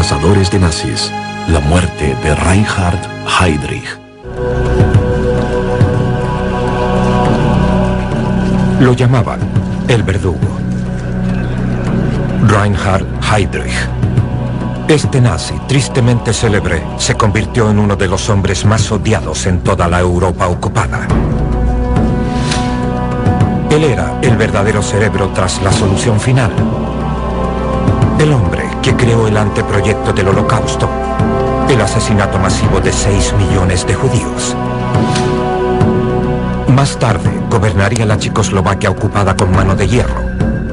cazadores de nazis. La muerte de Reinhard Heydrich. Lo llamaban el verdugo. Reinhard Heydrich. Este nazi, tristemente célebre, se convirtió en uno de los hombres más odiados en toda la Europa ocupada. Él era el verdadero cerebro tras la solución final. El hombre que creó el anteproyecto del Holocausto, el asesinato masivo de 6 millones de judíos. Más tarde, gobernaría la Checoslovaquia ocupada con mano de hierro,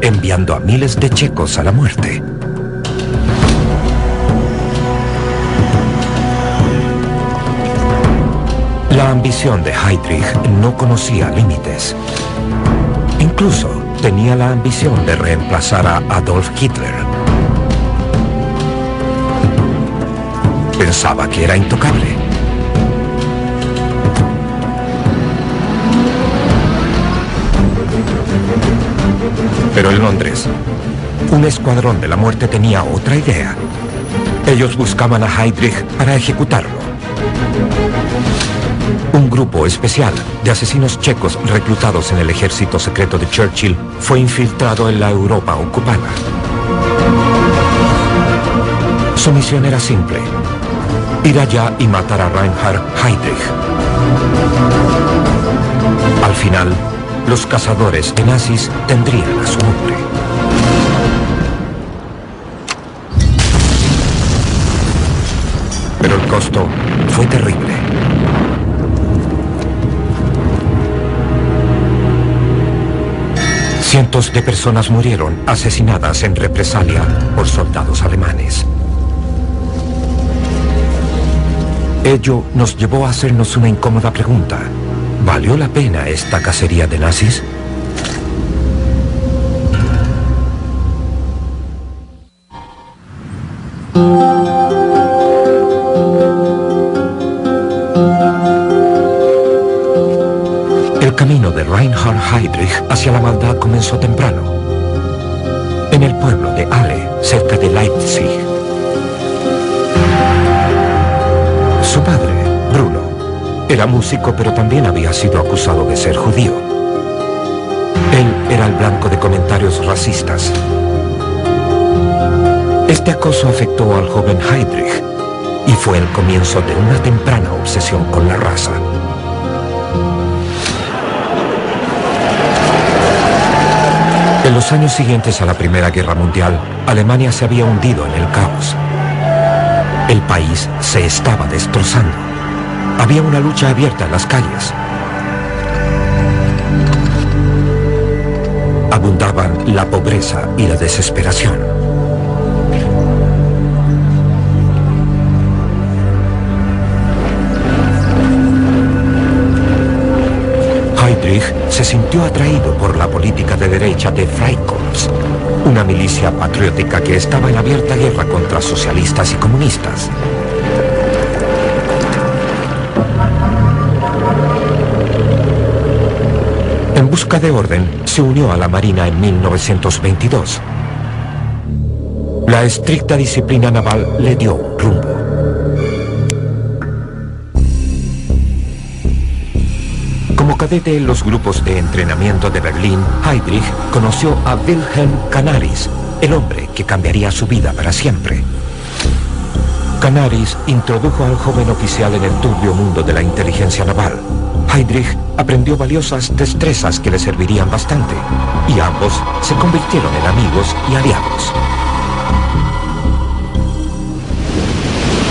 enviando a miles de checos a la muerte. La ambición de Heydrich no conocía límites. Incluso tenía la ambición de reemplazar a Adolf Hitler. Pensaba que era intocable. Pero en Londres, un escuadrón de la muerte tenía otra idea. Ellos buscaban a Heydrich para ejecutarlo. Un grupo especial de asesinos checos reclutados en el ejército secreto de Churchill fue infiltrado en la Europa ocupada. Su misión era simple: ir allá y matar a Reinhard Heydrich. Al final, los cazadores de nazis tendrían a su hombre. Pero el costo fue terrible. Cientos de personas murieron asesinadas en represalia por soldados alemanes. Ello nos llevó a hacernos una incómoda pregunta. ¿Valió la pena esta cacería de nazis? El camino de Reinhard Heydrich hacia la maldad comenzó temprano, en el pueblo de Halle, cerca de Leipzig. Su padre, Bruno, era músico, pero también había sido acusado de ser judío. Él era el blanco de comentarios racistas. Este acoso afectó al joven Heydrich y fue el comienzo de una temprana obsesión con la raza. En los años siguientes a la Primera Guerra Mundial, Alemania se había hundido en el caos. El país se estaba destrozando. Había una lucha abierta en las calles. Abundaban la pobreza y la desesperación. Heydrich se sintió atraído por la política de derecha de Freikorps, una milicia patriótica que estaba en abierta guerra contra socialistas y comunistas. En busca de orden, se unió a la Marina en 1922. La estricta disciplina naval le dio un rumbo. Como cadete en los grupos de entrenamiento de Berlín, Heydrich conoció a Wilhelm Canaris, el hombre que cambiaría su vida para siempre. Canaris introdujo al joven oficial en el turbio mundo de la inteligencia naval. Heydrich aprendió valiosas destrezas que le servirían bastante, y ambos se convirtieron en amigos y aliados.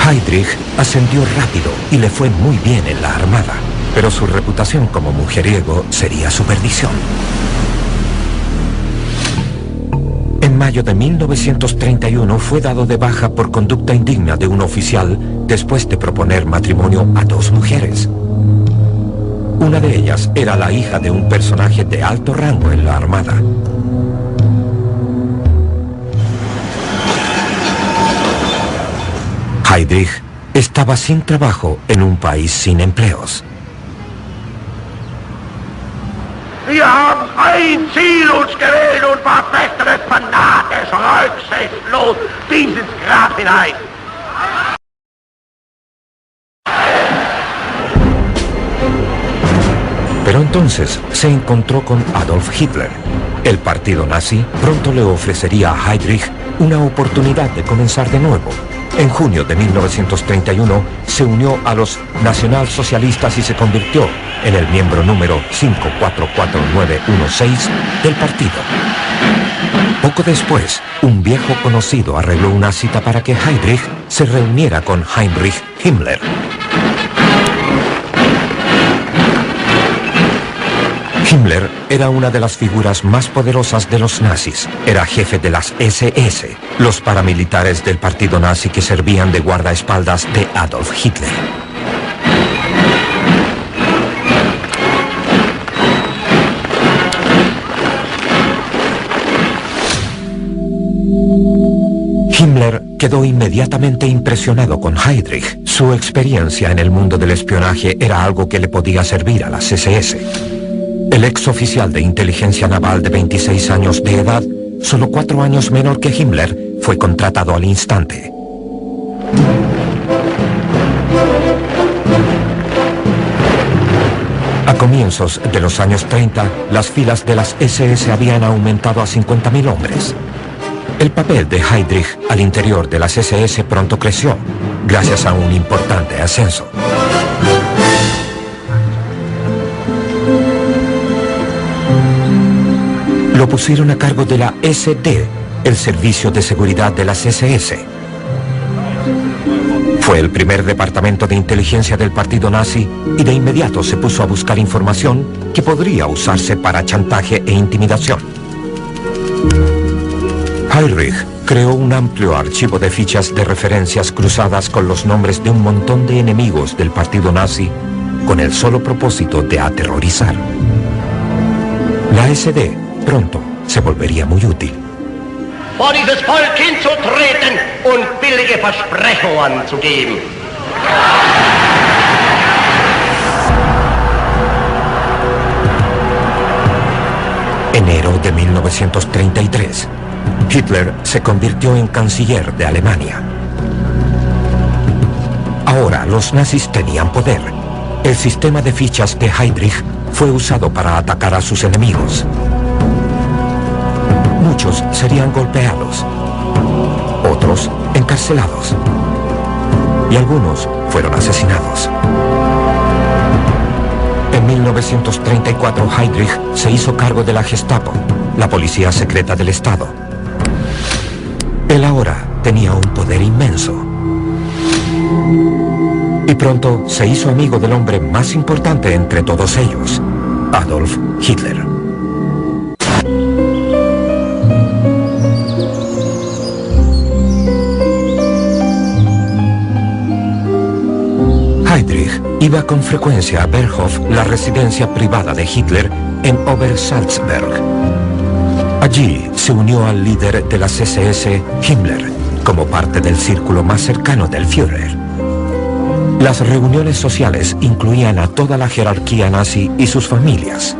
Heydrich ascendió rápido y le fue muy bien en la armada, pero su reputación como mujeriego sería su perdición. En mayo de 1931 fue dado de baja por conducta indigna de un oficial después de proponer matrimonio a 2 mujeres. Una de ellas era la hija de un personaje de alto rango en la armada. Heydrich estaba sin trabajo en un país sin empleos. Wir haben ein Ziel uns gewählt und was Besseres vernaht es Rücksichtlos dieses Grab hinein. Pero entonces se encontró con Adolf Hitler. El partido nazi pronto le ofrecería a Heydrich una oportunidad de comenzar de nuevo. En junio de 1931 se unió a los nacionalsocialistas y se convirtió en el miembro número 544916 del partido. Poco después, un viejo conocido arregló una cita para que Heydrich se reuniera con Heinrich Himmler. Himmler era una de las figuras más poderosas de los nazis. Era jefe de las SS, los paramilitares del partido nazi que servían de guardaespaldas de Adolf Hitler. Himmler quedó inmediatamente impresionado con Heydrich. Su experiencia en el mundo del espionaje era algo que le podía servir a las SS. El ex oficial de inteligencia naval de 26 años de edad, solo 4 años menor que Himmler, fue contratado al instante. A comienzos de los años 30, las filas de las SS habían aumentado a 50.000 hombres. El papel de Heydrich al interior de las SS pronto creció, gracias a un importante ascenso. Lo pusieron a cargo de la SD, el servicio de seguridad de las SS. Fue el primer departamento de inteligencia del partido nazi y de inmediato se puso a buscar información que podría usarse para chantaje e intimidación. Heydrich creó un amplio archivo de fichas de referencias cruzadas con los nombres de un montón de enemigos del partido nazi con el solo propósito de aterrorizar. La SD pronto se volvería muy útil. Vor dieses Volk hinzutreten und billige Versprechungen zu geben. Enero de 1933. Hitler se convirtió en canciller de Alemania. Ahora los nazis tenían poder. El sistema de fichas de Heydrich fue usado para atacar a sus enemigos. Muchos serían golpeados, otros encarcelados y algunos fueron asesinados. En 1934 Heydrich se hizo cargo de la Gestapo, la policía secreta del Estado. Él ahora tenía un poder inmenso. Y pronto se hizo amigo del hombre más importante entre todos ellos, Adolf Hitler. Heydrich iba con frecuencia a Berghof, la residencia privada de Hitler en Obersalzberg. Allí se unió al líder de las SS, Himmler, como parte del círculo más cercano del Führer. Las reuniones sociales incluían a toda la jerarquía nazi y sus familias.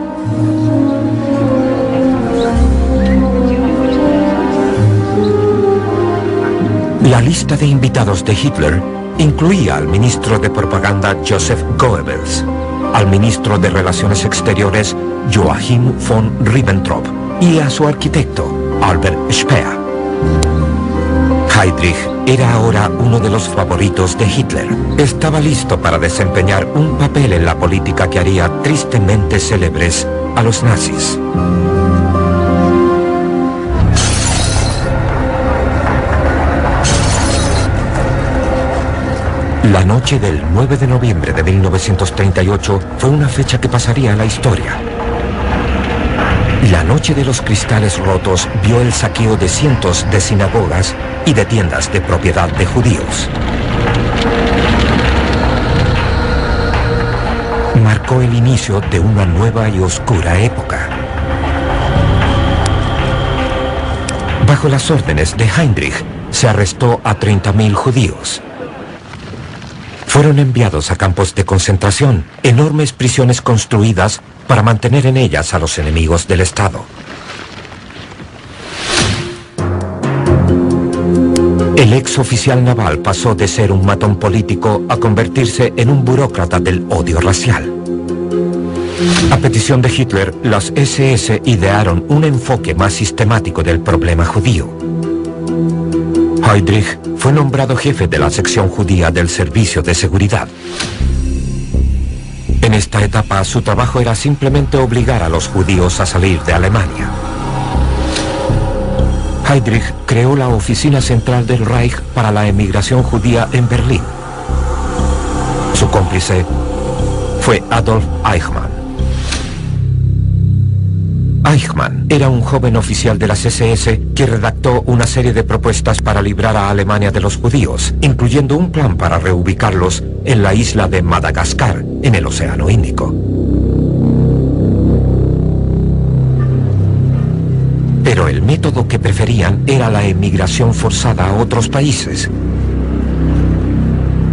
La lista de invitados de Hitler incluía al ministro de propaganda Joseph Goebbels, al ministro de Relaciones Exteriores Joachim von Ribbentrop y a su arquitecto Albert Speer. Heydrich era ahora uno de los favoritos de Hitler. Estaba listo para desempeñar un papel en la política que haría tristemente célebres a los nazis. La noche del 9 de noviembre de 1938 fue una fecha que pasaría a la historia. La noche de los cristales rotos vio el saqueo de cientos de sinagogas y de tiendas de propiedad de judíos. Marcó el inicio de una nueva y oscura época. Bajo las órdenes de Heinrich, se arrestó a 30.000 judíos. Fueron enviados a campos de concentración, enormes prisiones construidas para mantener en ellas a los enemigos del Estado. El ex oficial naval pasó de ser un matón político a convertirse en un burócrata del odio racial. A petición de Hitler, las SS idearon un enfoque más sistemático del problema judío. Heydrich fue nombrado jefe de la sección judía del Servicio de Seguridad. En esta etapa, su trabajo era simplemente obligar a los judíos a salir de Alemania. Heydrich creó la Oficina Central del Reich para la emigración judía en Berlín. Su cómplice fue Adolf Eichmann. Eichmann era un joven oficial de las SS que redactó una serie de propuestas para librar a Alemania de los judíos, incluyendo un plan para reubicarlos en la isla de Madagascar, en el Océano Índico. Pero el método que preferían era la emigración forzada a otros países.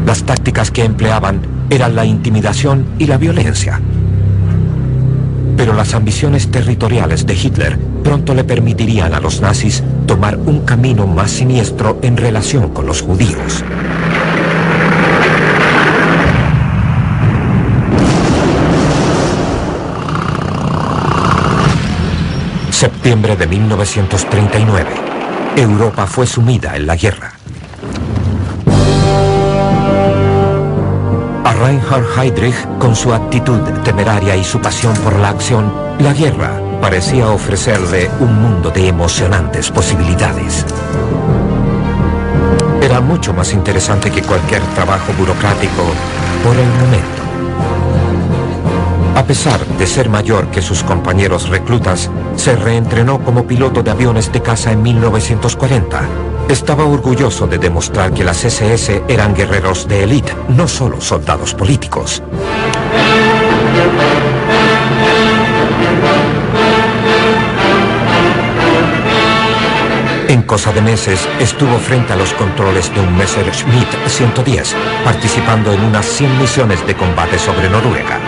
Las tácticas que empleaban eran la intimidación y la violencia. Pero las ambiciones territoriales de Hitler pronto le permitirían a los nazis tomar un camino más siniestro en relación con los judíos. Septiembre de 1939. Europa fue sumida en la guerra. A Reinhard Heydrich, con su actitud temeraria y su pasión por la acción, la guerra parecía ofrecerle un mundo de emocionantes posibilidades. Era mucho más interesante que cualquier trabajo burocrático por el momento. A pesar de ser mayor que sus compañeros reclutas, se reentrenó como piloto de aviones de caza en 1940. Estaba orgulloso de demostrar que las SS eran guerreros de élite, no solo soldados políticos. En cosa de meses, estuvo frente a los controles de un Messerschmitt 110, participando en unas 100 misiones de combate sobre Noruega.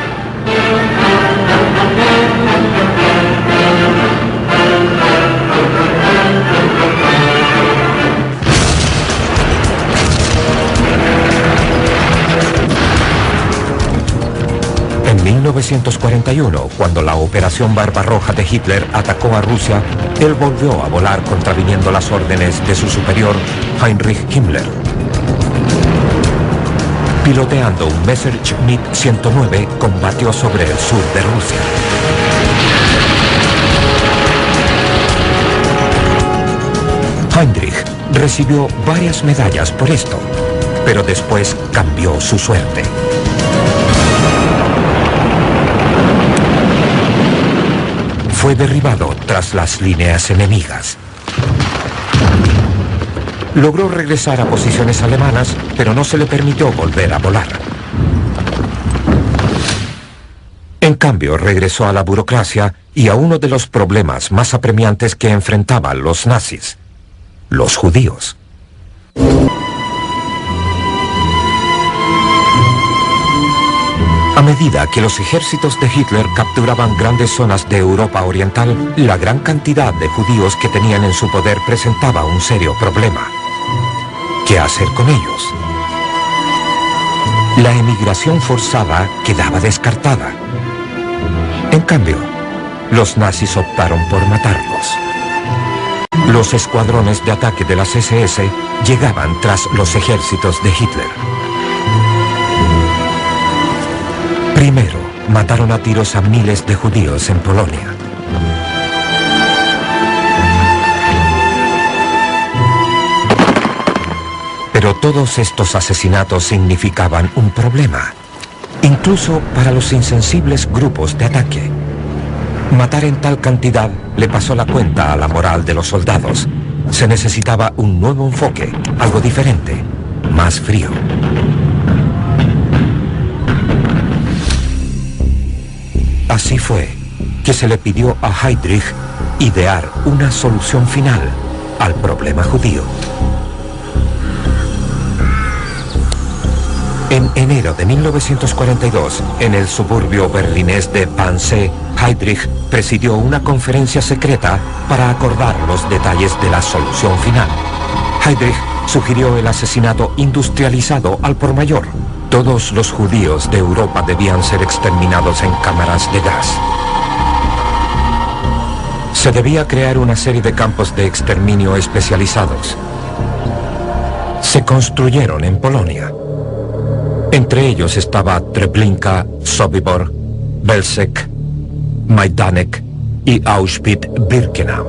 En 1941, cuando la Operación Barbarroja de Hitler atacó a Rusia, él volvió a volar contraviniendo las órdenes de su superior, Heinrich Himmler. Piloteando un Messerschmitt 109, combatió sobre el sur de Rusia. Heinrich recibió varias medallas por esto, pero después cambió su suerte. Fue derribado tras las líneas enemigas. Logró regresar a posiciones alemanas, pero no se le permitió volver a volar. En cambio, regresó a la burocracia y a uno de los problemas más apremiantes que enfrentaban los nazis: los judíos. A medida que los ejércitos de Hitler capturaban grandes zonas de Europa Oriental, la gran cantidad de judíos que tenían en su poder presentaba un serio problema. ¿Qué hacer con ellos? La emigración forzada quedaba descartada. En cambio, los nazis optaron por matarlos. Los escuadrones de ataque de las SS llegaban tras los ejércitos de Hitler. Primero, mataron a tiros a miles de judíos en Polonia. Pero todos estos asesinatos significaban un problema, incluso para los insensibles grupos de ataque. Matar en tal cantidad le pasó la cuenta a la moral de los soldados. Se necesitaba un nuevo enfoque, algo diferente, más frío. Así fue que se le pidió a Heydrich idear una solución final al problema judío. En enero de 1942, en el suburbio berlinés de Wannsee, Heydrich presidió una conferencia secreta para acordar los detalles de la solución final. Heydrich sugirió el asesinato industrializado al por mayor. Todos los judíos de Europa debían ser exterminados en cámaras de gas. Se debía crear una serie de campos de exterminio especializados. Se construyeron en Polonia. Entre ellos estaba Treblinka, Sobibor, Belzec, Majdanek y Auschwitz-Birkenau.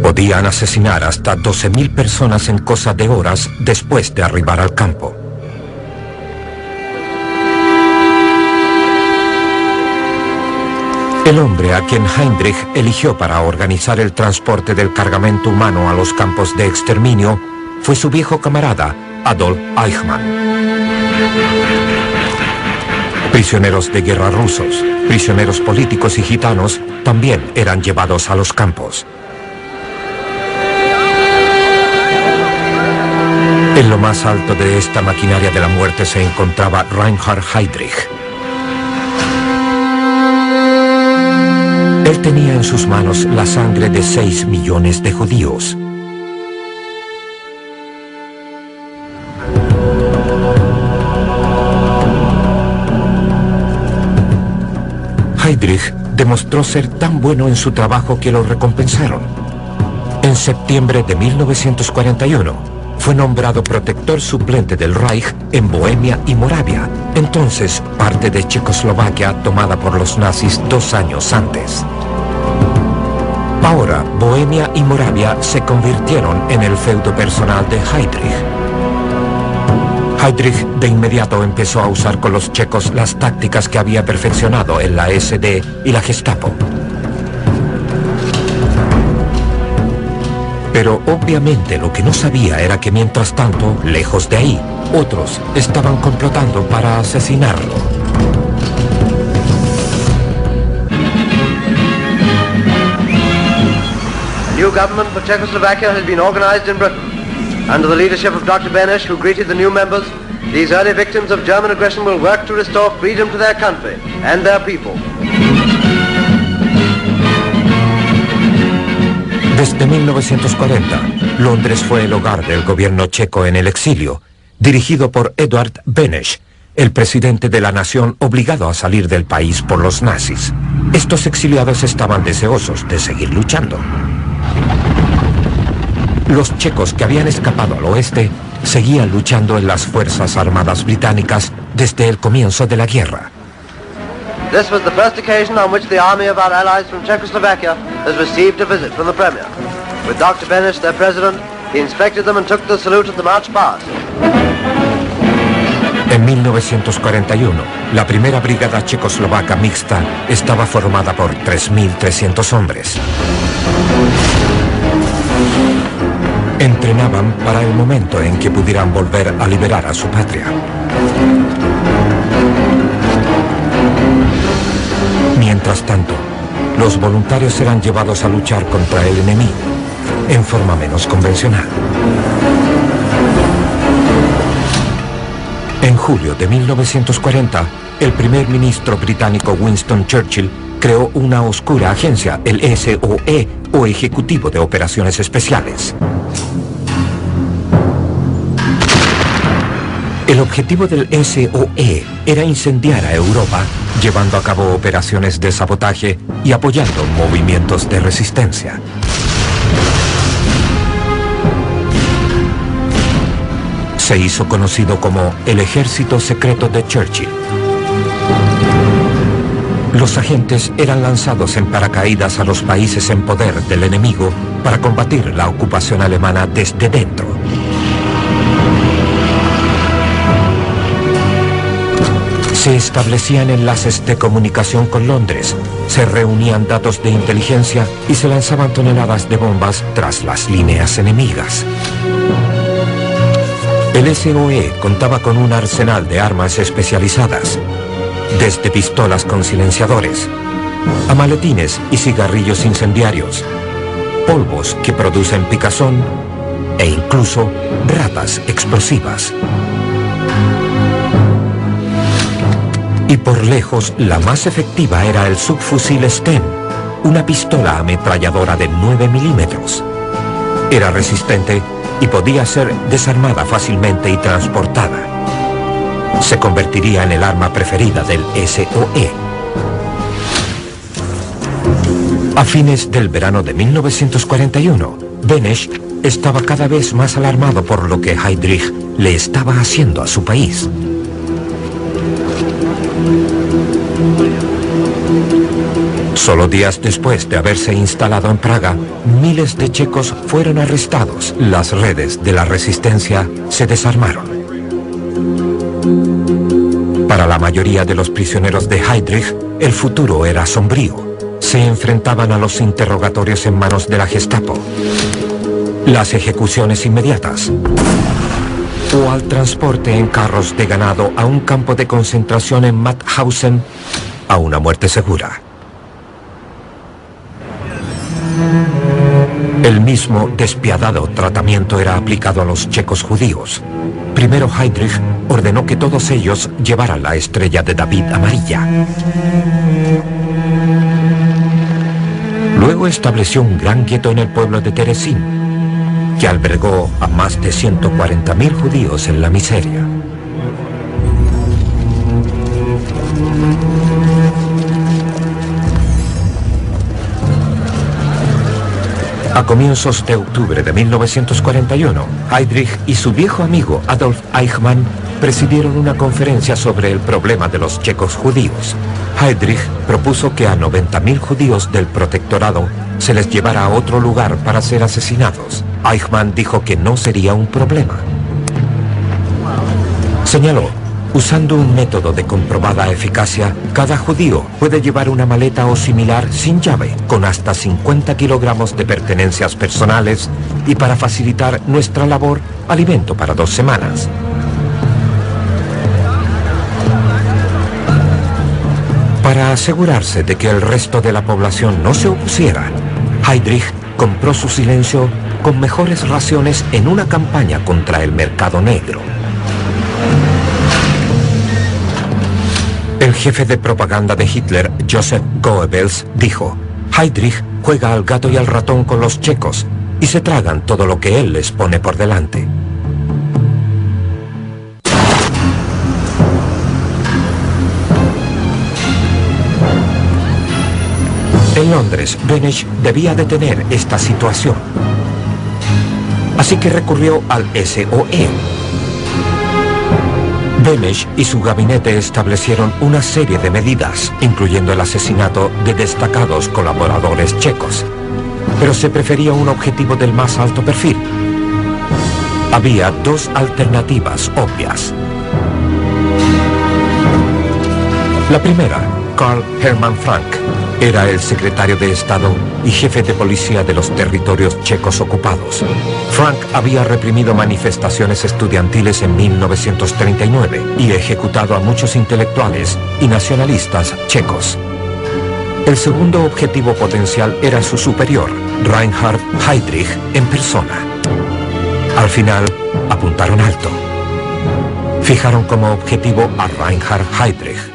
Podían asesinar hasta 12.000 personas en cosa de horas después de arribar al campo. El hombre a quien Heydrich eligió para organizar el transporte del cargamento humano a los campos de exterminio fue su viejo camarada, Adolf Eichmann. Prisioneros de guerra rusos, prisioneros políticos y gitanos también eran llevados a los campos. En lo más alto de esta maquinaria de la muerte se encontraba Reinhard Heydrich. Él tenía en sus manos la sangre de 6 millones de judíos. Heydrich demostró ser tan bueno en su trabajo que lo recompensaron. En septiembre de 1941, fue nombrado protector suplente del Reich en Bohemia y Moravia, entonces parte de Checoslovaquia tomada por los nazis 2 años antes. Ahora, Bohemia y Moravia se convirtieron en el feudo personal de Heydrich. Heydrich de inmediato empezó a usar con los checos las tácticas que había perfeccionado en la SD y la Gestapo. Pero obviamente lo que no sabía era que mientras tanto, lejos de ahí, otros estaban complotando para asesinarlo. A new government for Czechoslovakia has been organized in Britain. Under the leadership of Dr. Benesch, who greeted the new members, these early victims of German aggression will work to restore freedom to their country and their people. Desde 1940, Londres fue el hogar del gobierno checo en el exilio, dirigido por Eduard Benesch, el presidente de la nación obligado a salir del país por los nazis. Estos exiliados estaban deseosos de seguir luchando. Los checos que habían escapado al oeste seguían luchando en las Fuerzas Armadas británicas desde el comienzo de la guerra. This was the first occasion on which the army of our allies from Czechoslovakia has received a visit from the Premier. With Dr. Benesch, their president, he inspected them and took the salute at the march past. En 1941, la primera brigada checoslovaca mixta estaba formada por 3.300 hombres. Entrenaban para el momento en que pudieran volver a liberar a su patria. Mientras tanto, los voluntarios eran llevados a luchar contra el enemigo, en forma menos convencional. En julio de 1940, el primer ministro británico Winston Churchill creó una oscura agencia, el SOE, o Ejecutivo de Operaciones Especiales. El objetivo del SOE era incendiar a Europa, llevando a cabo operaciones de sabotaje y apoyando movimientos de resistencia. Se hizo conocido como el Ejército Secreto de Churchill. Los agentes eran lanzados en paracaídas a los países en poder del enemigo para combatir la ocupación alemana desde dentro. Se establecían enlaces de comunicación con Londres, se reunían datos de inteligencia y se lanzaban toneladas de bombas tras las líneas enemigas. El SOE contaba con un arsenal de armas especializadas, desde pistolas con silenciadores, a maletines y cigarrillos incendiarios, polvos que producen picazón e incluso ratas explosivas. Y por lejos, la más efectiva era el subfusil Sten, una pistola ametralladora de 9 milímetros. Era resistente y podía ser desarmada fácilmente y transportada. Se convertiría en el arma preferida del SOE. A fines del verano de 1941, Benesch estaba cada vez más alarmado por lo que Heydrich le estaba haciendo a su país. Solo días después de haberse instalado en Praga, miles de checos fueron arrestados. Las redes de la resistencia se desarmaron. Para la mayoría de los prisioneros de Heydrich, el futuro era sombrío. Se enfrentaban a los interrogatorios en manos de la Gestapo, las ejecuciones inmediatas o al transporte en carros de ganado a un campo de concentración en Mauthausen, a una muerte segura. El mismo despiadado tratamiento era aplicado a los checos judíos. Primero Heydrich ordenó que todos ellos llevaran la estrella de David amarilla. Luego estableció un gran gueto en el pueblo de Terezín, que albergó a más de 140.000 judíos en la miseria. A comienzos de octubre de 1941, Heydrich y su viejo amigo Adolf Eichmann presidieron una conferencia sobre el problema de los checos judíos. Heydrich propuso que a 90.000 judíos del protectorado se les llevara a otro lugar para ser asesinados. Eichmann dijo que no sería un problema. Señaló: usando un método de comprobada eficacia, cada judío puede llevar una maleta o similar sin llave, con hasta 50 kilogramos de pertenencias personales y, para facilitar nuestra labor, alimento para 2 semanas. Para asegurarse de que el resto de la población no se opusiera, Heydrich compró su silencio con mejores raciones en una campaña contra el mercado negro. El jefe de propaganda de Hitler, Joseph Goebbels, dijo: Heydrich juega al gato y al ratón con los checos y se tragan todo lo que él les pone por delante. En Londres, Benesch debía detener esta situación. Así que recurrió al SOE. Benesch y su gabinete establecieron una serie de medidas, incluyendo el asesinato de destacados colaboradores checos. Pero se prefería un objetivo del más alto perfil. Había 2 alternativas obvias. La primera, Karl Hermann Frank, era el secretario de Estado y jefe de policía de los territorios checos ocupados. Frank había reprimido manifestaciones estudiantiles en 1939 y ejecutado a muchos intelectuales y nacionalistas checos. El segundo objetivo potencial era su superior, Reinhard Heydrich, en persona. Al final, apuntaron alto. Fijaron como objetivo a Reinhard Heydrich.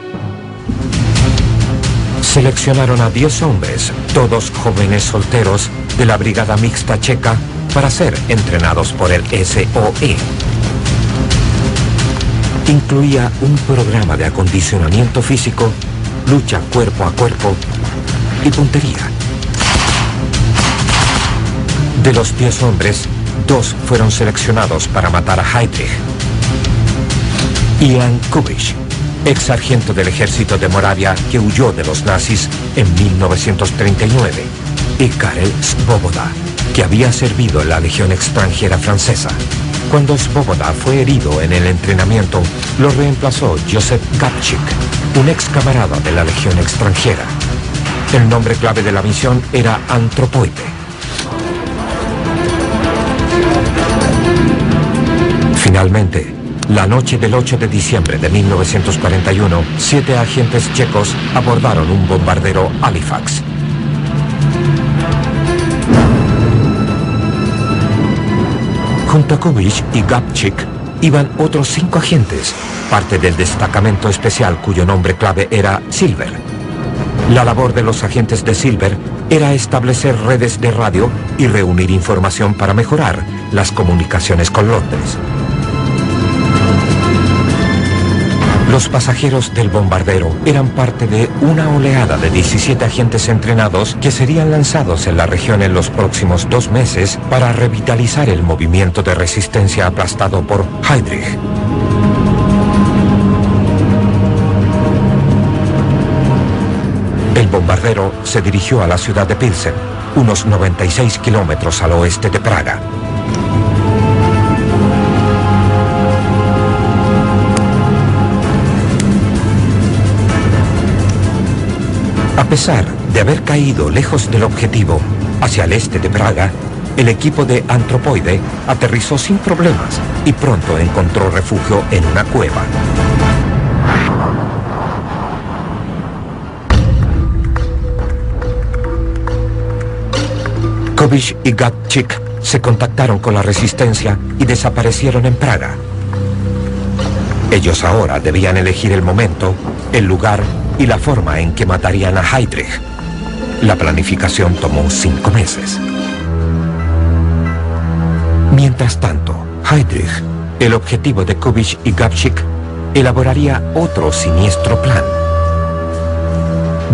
Seleccionaron a 10 hombres, todos jóvenes solteros, de la Brigada Mixta Checa para ser entrenados por el SOE. Incluía un programa de acondicionamiento físico, lucha cuerpo a cuerpo y puntería. De los 10 hombres, 2 fueron seleccionados para matar a Heydrich: Ian Kubich, ex sargento del ejército de Moravia que huyó de los nazis en 1939, y Karel Svoboda, que había servido en la Legión extranjera francesa. Cuando Svoboda fue herido en el entrenamiento, lo reemplazó Joseph Gabčík, un ex camarada de la Legión extranjera. El nombre clave de la misión era Antropoide. Finalmente, la noche del 8 de diciembre de 1941, 7 agentes checos abordaron un bombardero Halifax. Junto a Kubich y Gabčík iban otros 5 agentes, parte del destacamento especial cuyo nombre clave era Silver. La labor de los agentes de Silver era establecer redes de radio y reunir información para mejorar las comunicaciones con Londres. Los pasajeros del bombardero eran parte de una oleada de 17 agentes entrenados que serían lanzados en la región en los próximos 2 meses para revitalizar el movimiento de resistencia aplastado por Heydrich. El bombardero se dirigió a la ciudad de Pilsen, unos 96 kilómetros al oeste de Praga. A pesar de haber caído lejos del objetivo, hacia el este de Praga, el equipo de Antropoide aterrizó sin problemas y pronto encontró refugio en una cueva. Kubich y Gabčík se contactaron con la resistencia y desaparecieron en Praga. Ellos ahora debían elegir el momento, el lugar y la forma en que matarían a Heydrich. La planificación tomó 5 meses. Mientras tanto, Heydrich, el objetivo de Kubich y Gabčík, elaboraría otro siniestro plan.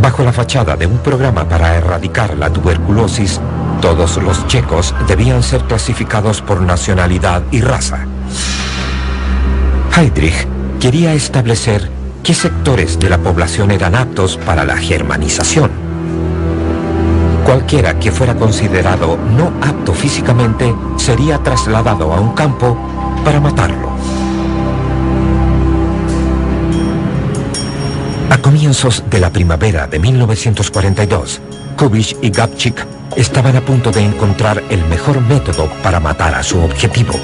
Bajo la fachada de un programa para erradicar la tuberculosis, todos los checos debían ser clasificados por nacionalidad y raza. Heydrich quería establecer qué sectores de la población eran aptos para la germanización. Cualquiera que fuera considerado no apto físicamente sería trasladado a un campo para matarlo. A comienzos de la primavera de 1942, Kubich y Gabčík estaban a punto de encontrar el mejor método para matar a su objetivo.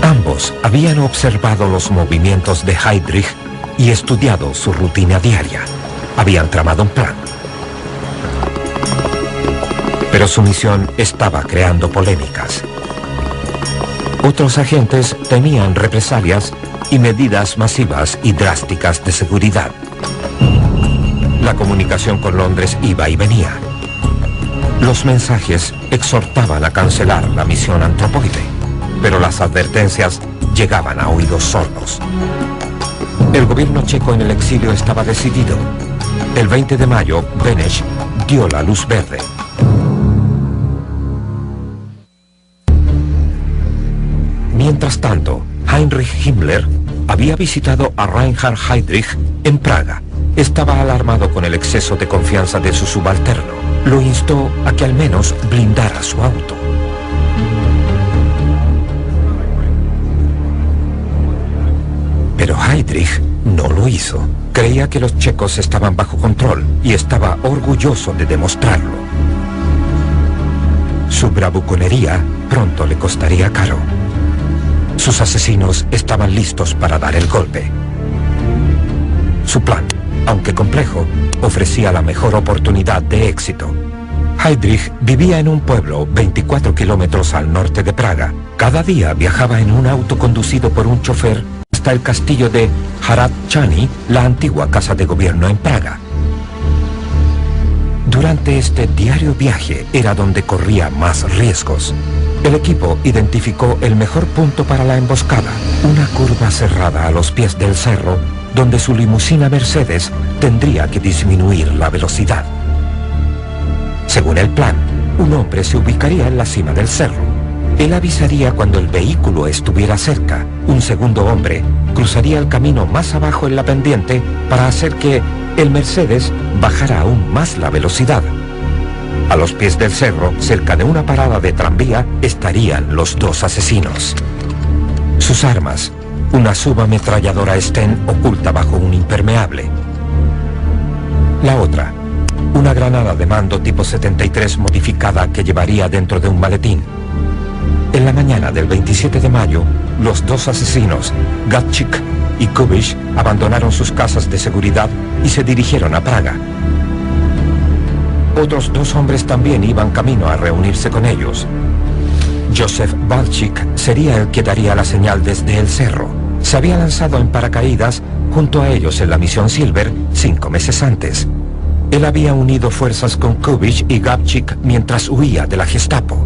Ambos habían observado los movimientos de Heydrich y estudiado su rutina diaria. Habían tramado un plan. Pero su misión estaba creando polémicas. Otros agentes temían represalias y medidas masivas y drásticas de seguridad. La comunicación con Londres iba y venía. Los mensajes exhortaban a cancelar la misión Antropoide, pero las advertencias llegaban a oídos sordos. El gobierno checo en el exilio estaba decidido. El 20 de mayo, Beneš dio la luz verde. Mientras tanto, Heinrich Himmler había visitado a Reinhard Heydrich en Praga. Estaba alarmado con el exceso de confianza de su subalterno. Lo instó a que al menos blindara su auto. Pero Heydrich no lo hizo. Creía que los checos estaban bajo control y estaba orgulloso de demostrarlo. Su bravuconería pronto le costaría caro. Sus asesinos estaban listos para dar el golpe. Su plan, aunque complejo, ofrecía la mejor oportunidad de éxito. Heydrich vivía en un pueblo 24 kilómetros al norte de Praga. Cada día viajaba en un auto conducido por un chofer hasta el castillo de Hradčany, la antigua casa de gobierno en Praga. Durante este diario viaje era donde corría más riesgos. El equipo identificó el mejor punto para la emboscada, una curva cerrada a los pies del cerro, donde su limusina Mercedes tendría que disminuir la velocidad. Según el plan, un hombre se ubicaría en la cima del cerro. Él avisaría cuando el vehículo estuviera cerca. Un segundo hombre cruzaría el camino más abajo en la pendiente para hacer que el Mercedes bajara aún más la velocidad. A los pies del cerro, cerca de una parada de tranvía, estarían los 2 asesinos. Sus armas, una subametralladora Sten oculta bajo un impermeable. La otra, una granada de mando tipo 73 modificada que llevaría dentro de un maletín. En la mañana del 27 de mayo, los 2 asesinos, Gabčík y Kubich, abandonaron sus casas de seguridad y se dirigieron a Praga. Otros 2 hombres también iban camino a reunirse con ellos. Josef Balčík sería el que daría la señal desde el cerro. Se había lanzado en paracaídas junto a ellos en la misión Silver 5 meses antes. Él había unido fuerzas con Kubitsch y Gabčík mientras huía de la Gestapo.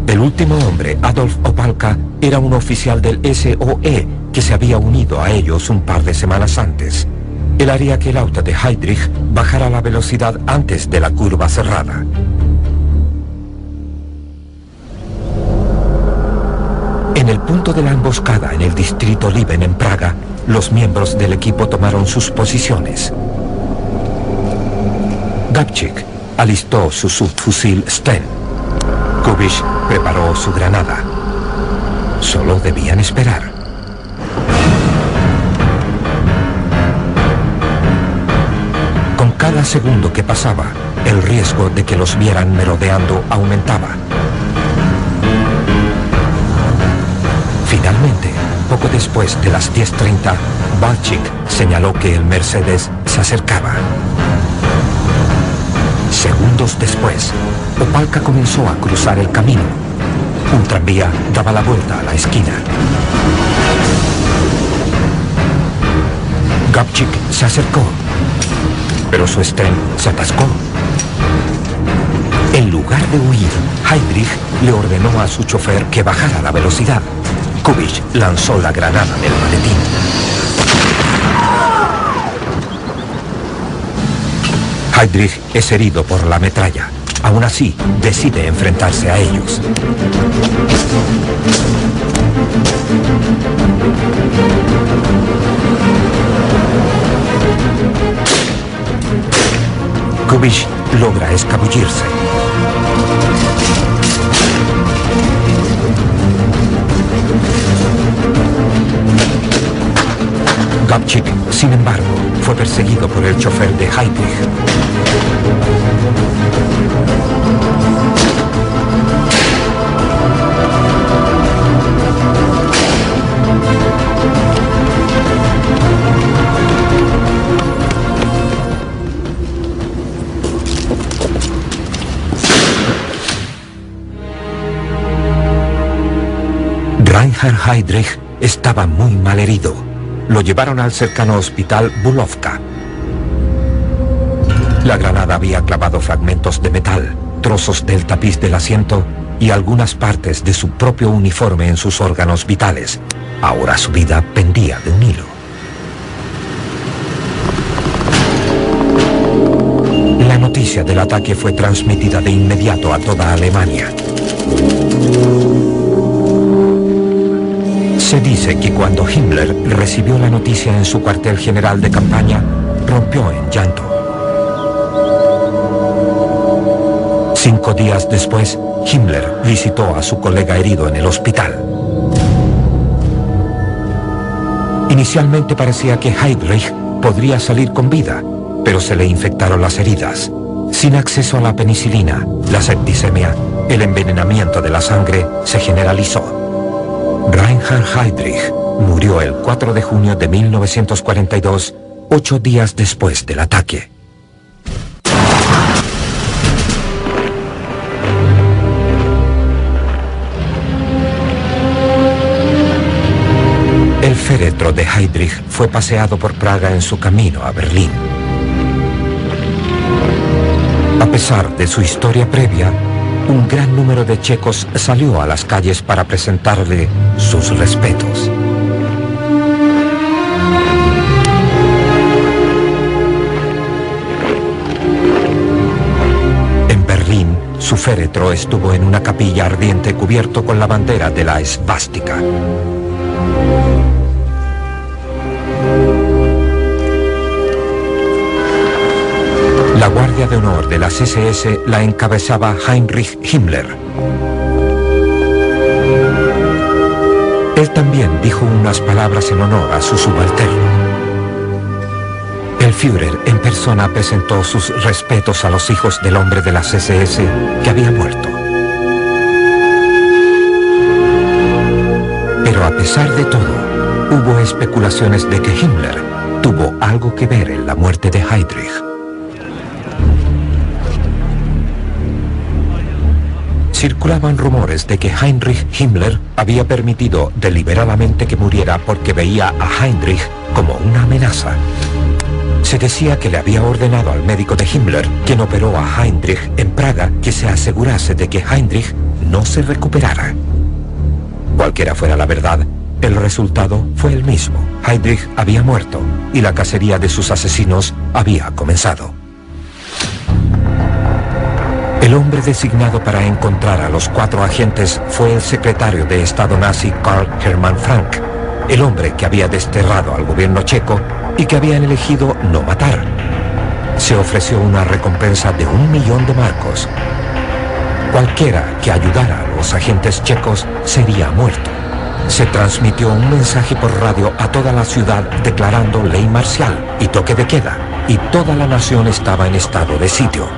El último hombre, Adolf Opalka, era un oficial del SOE que se había unido a ellos un par de semanas antes. Él haría que el auto de Heydrich bajara la velocidad antes de la curva cerrada. En el punto de la emboscada en el distrito Liben en Praga, los miembros del equipo tomaron sus posiciones. Gabčík alistó su subfusil Sten. Kubitsch preparó su granada. Solo debían esperar. Con cada segundo que pasaba, el riesgo de que los vieran merodeando aumentaba. Finalmente, poco después de las 10:30, Balchik señaló que el Mercedes se acercaba. Segundos después, Opalka comenzó a cruzar el camino. Un tranvía daba la vuelta a la esquina. Gabčík se acercó, pero su Sten se atascó. En lugar de huir, Heydrich le ordenó a su chofer que bajara la velocidad. Kubitsch lanzó la granada del maletín. Heydrich es herido por la metralla. Aún así, decide enfrentarse a ellos. Kubitsch logra escabullirse. Gabčík, sin embargo, fue perseguido por el chofer de Heydrich. Reinhard Heydrich estaba muy mal herido. Lo llevaron al cercano hospital Bulovka. La granada había clavado fragmentos de metal, trozos del tapiz del asiento y algunas partes de su propio uniforme en sus órganos vitales. Ahora su vida pendía de un hilo. La noticia del ataque fue transmitida de inmediato a toda Alemania. Se dice que cuando Himmler recibió la noticia en su cuartel general de campaña, rompió en llanto. 5 días después, Himmler visitó a su colega herido en el hospital. Inicialmente parecía que Heydrich podría salir con vida, pero se le infectaron las heridas. Sin acceso a la penicilina, la septicemia, el envenenamiento de la sangre se generalizó. Reinhard Heydrich murió el 4 de junio de 1942, 8 días después del ataque. El féretro de Heydrich fue paseado por Praga en su camino a Berlín. A pesar de su historia previa, un gran número de checos salió a las calles para presentarle sus respetos. En Berlín, su féretro estuvo en una capilla ardiente cubierto con la bandera de la esvástica. La Guardia de Honor de las SS la encabezaba Heinrich Himmler. Él también dijo unas palabras en honor a su subalterno. El Führer en persona presentó sus respetos a los hijos del hombre de las SS que había muerto. Pero a pesar de todo, hubo especulaciones de que Himmler tuvo algo que ver en la muerte de Heydrich. Circulaban rumores de que Heinrich Himmler había permitido deliberadamente que muriera porque veía a Heydrich como una amenaza. Se decía que le había ordenado al médico de Himmler, quien operó a Heinrich en Praga, que se asegurase de que Heinrich no se recuperara. Cualquiera fuera la verdad, el resultado fue el mismo. Heinrich había muerto y la cacería de sus asesinos había comenzado. El hombre designado para encontrar a los 4 agentes fue el secretario de Estado nazi Karl Hermann Frank, el hombre que había desterrado al gobierno checo y que habían elegido no matar. Se ofreció una recompensa de 1.000.000 de marcos. Cualquiera que ayudara a los agentes checos sería muerto. Se transmitió un mensaje por radio a toda la ciudad declarando ley marcial y toque de queda, y toda la nación estaba en estado de sitio.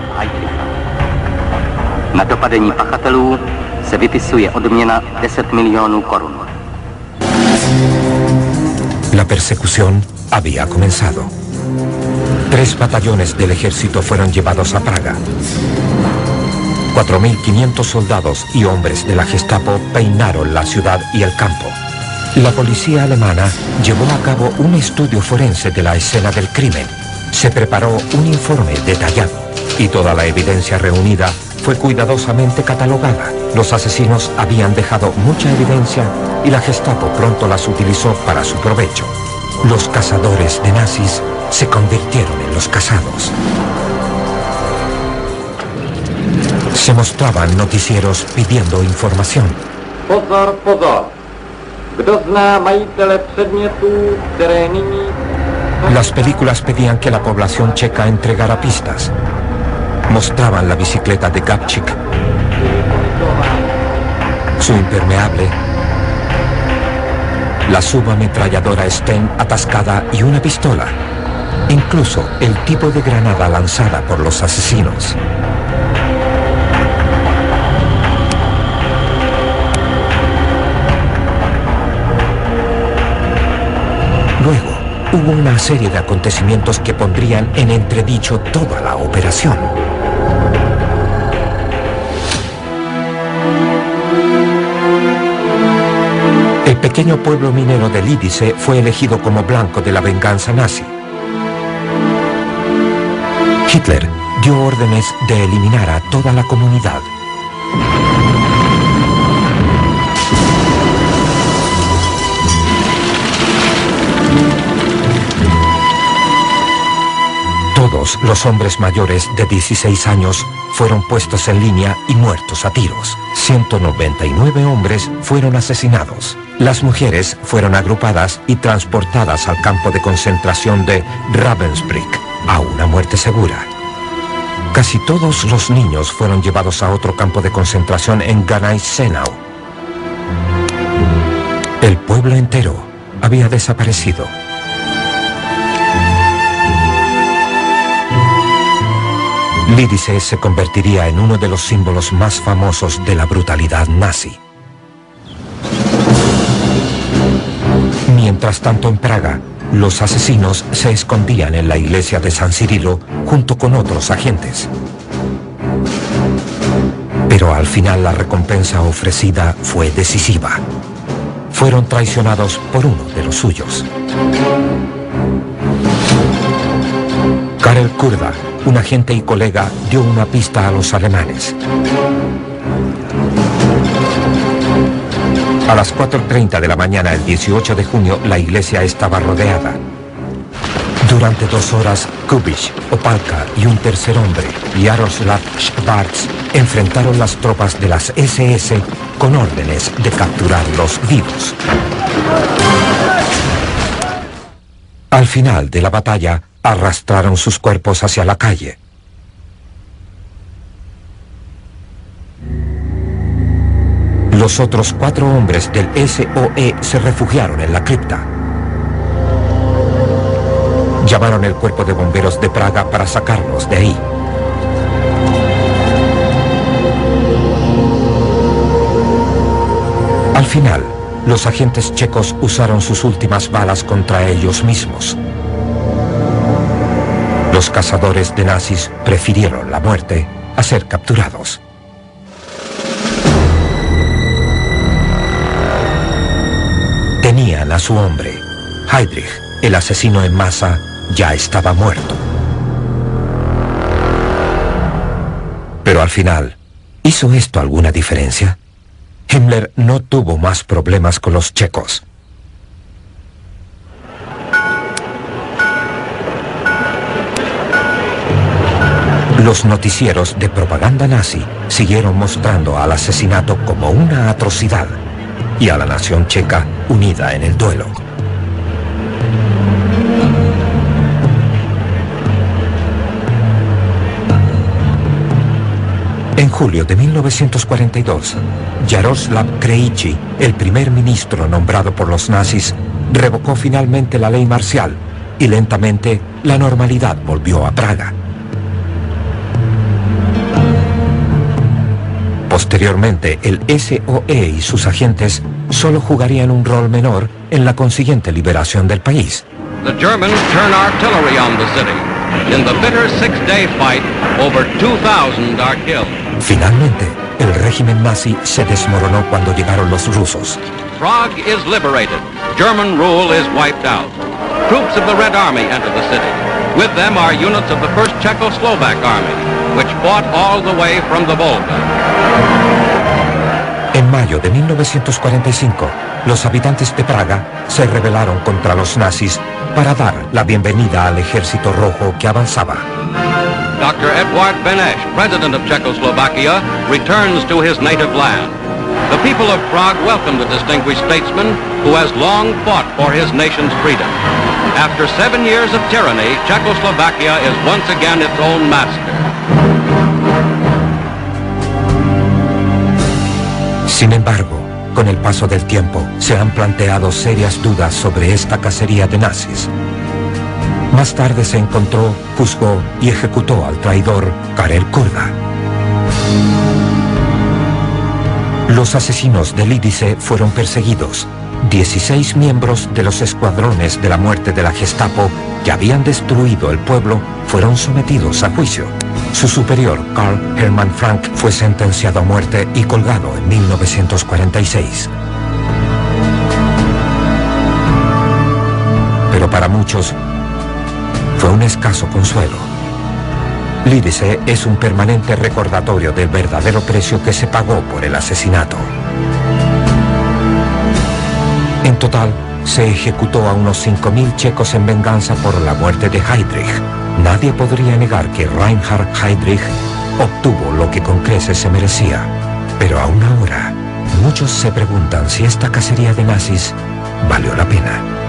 Na dopadení pachatelů se vypisuje odměna 10 milionů korun. La persecución había comenzado. 3 batallones del ejército fueron llevados a Praga. 4.500 soldados y hombres de la Gestapo peinaron la ciudad y el campo. La policía alemana llevó a cabo un estudio forense de la escena del crimen. Se preparó un informe detallado y toda la evidencia reunida fue cuidadosamente catalogada. Los asesinos habían dejado mucha evidencia y la Gestapo pronto las utilizó para su provecho. Los cazadores de nazis se convirtieron en los cazados. Se mostraban noticieros pidiendo información. Pozor, pozor. Kdo zná majitele předmětů, které nyní... Las películas pedían que la población checa entregara pistas. Mostraban la bicicleta de Gabčík, su impermeable, la subametralladora Sten atascada y una pistola. Incluso el tipo de granada lanzada por los asesinos. Luego, hubo una serie de acontecimientos que pondrían en entredicho toda la operación. El pequeño pueblo minero de Lidice fue elegido como blanco de la venganza nazi. Hitler dio órdenes de eliminar a toda la comunidad. Todos los hombres mayores de 16 años fueron puestos en línea y muertos a tiros. 199 hombres fueron asesinados. Las mujeres fueron agrupadas y transportadas al campo de concentración de Ravensbrück, a una muerte segura. Casi todos los niños fueron llevados a otro campo de concentración en Gneisenau. El pueblo entero había desaparecido. Lidice se convertiría en uno de los símbolos más famosos de la brutalidad nazi. Mientras tanto, en Praga, los asesinos se escondían en la iglesia de San Cirilo junto con otros agentes. Pero al final la recompensa ofrecida fue decisiva. Fueron traicionados por uno de los suyos. Karel Kurda, un agente y colega, dio una pista a los alemanes. A las 4:30 de la mañana, el 18 de junio, la iglesia estaba rodeada. Durante 2 horas, Kubich, Opalka y un tercer hombre, Jaroslav Schwarz, enfrentaron las tropas de las SS con órdenes de capturarlos vivos. Al final de la batalla, arrastraron sus cuerpos hacia la calle. Los otros 4 hombres del SOE se refugiaron en la cripta. Llamaron el cuerpo de bomberos de Praga para sacarlos de ahí. Al final, los agentes checos usaron sus últimas balas contra ellos mismos. Los cazadores de nazis prefirieron la muerte a ser capturados. Tenían a su hombre. Heydrich, el asesino en masa, ya estaba muerto. Pero al final, ¿hizo esto alguna diferencia? Himmler no tuvo más problemas con los checos. Los noticieros de propaganda nazi siguieron mostrando al asesinato como una atrocidad y a la nación checa unida en el duelo. En julio de 1942, Jaroslav Krejci, el primer ministro nombrado por los nazis, revocó finalmente la ley marcial y lentamente la normalidad volvió a Praga. Posteriormente, el SOE y sus agentes solo jugarían un rol menor en la consiguiente liberación del país. The Germans turn artillery on the city. In the bitter six-day fight, over 2,000 are killed. Finalmente, el régimen nazi se desmoronó cuando llegaron los rusos. Prague is liberated. German rule is wiped out. Troops of the Red Army enter the city. With them are units of the 1st Czechoslovak Army, which fought all the way from the Volga. En mayo de 1945, los habitantes de Praga se rebelaron contra los nazis para dar la bienvenida al ejército rojo que avanzaba. Dr. Eduard Beneš, president of Czechoslovakia, returns to his native land. The people of Prague welcome the distinguished statesman who has long fought for his nation's freedom. After 7 years of tyranny, Czechoslovakia is once again its own master. Sin embargo, con el paso del tiempo, se han planteado serias dudas sobre esta cacería de nazis. Más tarde se encontró, juzgó y ejecutó al traidor Karel Kurda. Los asesinos del Lidice fueron perseguidos. 16 miembros de los escuadrones de la muerte de la Gestapo que habían destruido el pueblo fueron sometidos a juicio. Su superior, Karl Hermann Frank, fue sentenciado a muerte y colgado en 1946. Pero para muchos fue un escaso consuelo. Lidice es un permanente recordatorio del verdadero precio que se pagó por el asesinato. En total, se ejecutó a unos 5.000 checos en venganza por la muerte de Heydrich. Nadie podría negar que Reinhard Heydrich obtuvo lo que con creces se merecía. Pero aún ahora, muchos se preguntan si esta cacería de nazis valió la pena.